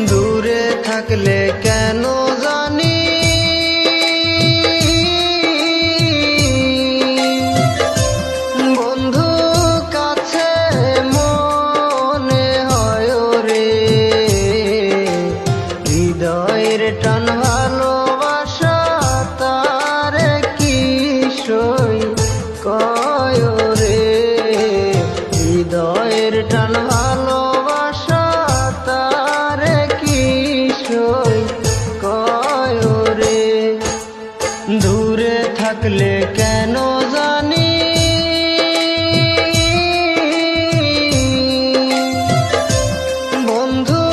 দূরে থাকলে কেন জানি বন্ধু কাছে মনে হয় রে, হৃদয়ের টান ভালোবাসা তার কি সই কয় রে, হৃদয়ের টান ভালোবাসা তার কি সই কয় রে। দূরে থাকলে কেন জানি বন্ধু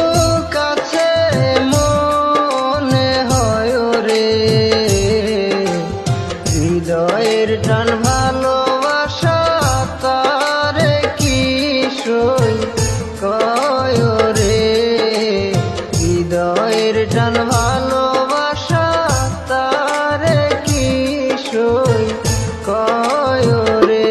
কাছে মনে হয় রে, হৃদয়ের টান ভালোবাসা তার কি সই কয় রে, হৃদয়ের টান ভালোবাসা তার কি সই কয় রে।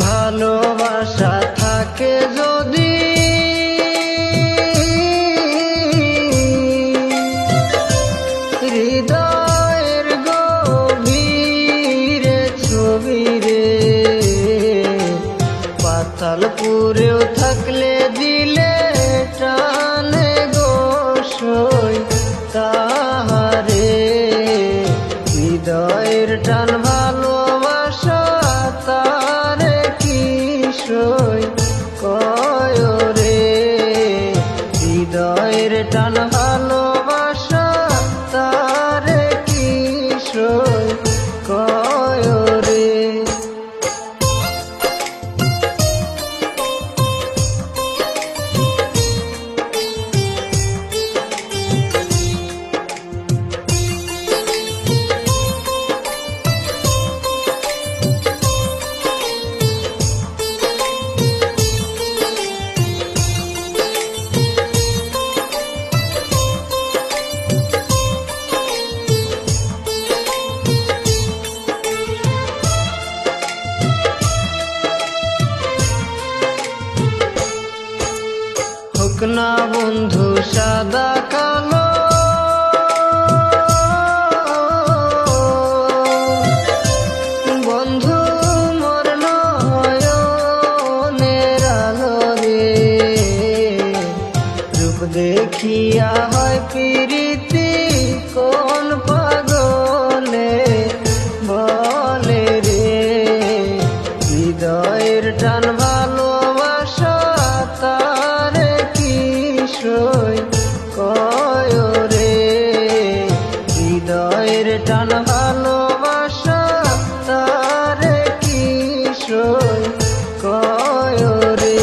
ভালোবাসা থাকে যদি হৃদয়ের গভীরে ছবি রে, পাতালপুরেও থাকলে দিলে টানে গোসই তাহারে, হৃদয়ের টান ভালোবাসা তার কি সই কয় রে, হৃদয়ের টান ভালোবাসা তার কি সই কয় রে। হোক না বন্ধু সাদা কালো, বন্ধু মোর নয়নের আলো রে, রূপ দেখিয়া হয় প্রীতি কোন পাগলে বলে রে, হৃদয়ের টান ভালোবাসা তার কি সই কয় রে, হৃদয়ের টান ভালোবাসা তার কি সই কয় রে।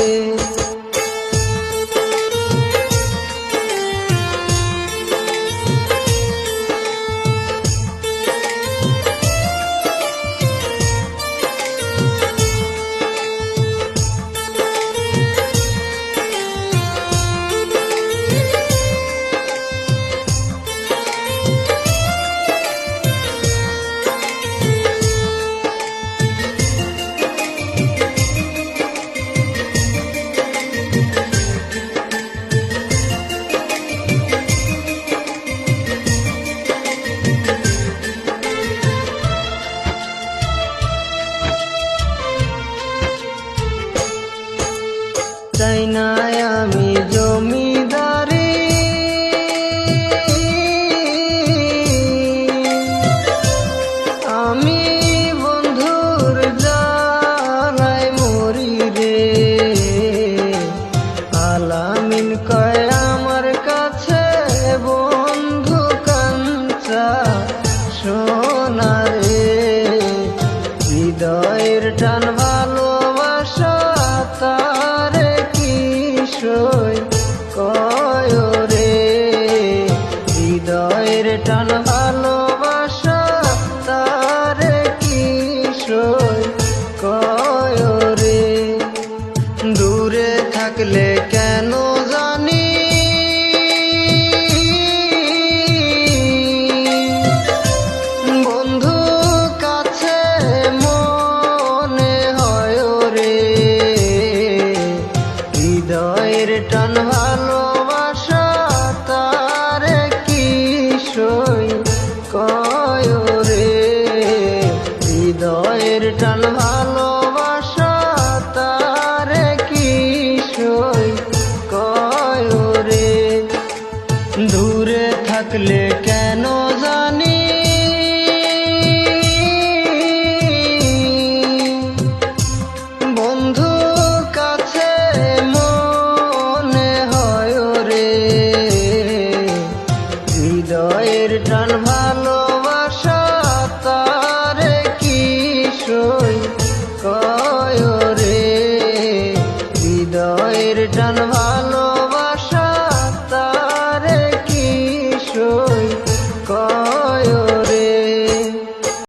হৃদয়ের টান ভালোবাসা তার কি সই কয় রে। দূরে থাকলে কেন জানি বন্ধু কাছে মনে হয় রে। হৃদয়ের টান ভালোবাসা তার কি সই কয় রে। হৃদয়ের টান ভালোবাসা তার কি সই কয় রে। দূরে থাকলে কেন জানি বন্ধু কাছে মনে হয় রে। হৃদয়ের টান ভালোবাসা তার কি সই কয় রে। হৃদয়ের টান ভালো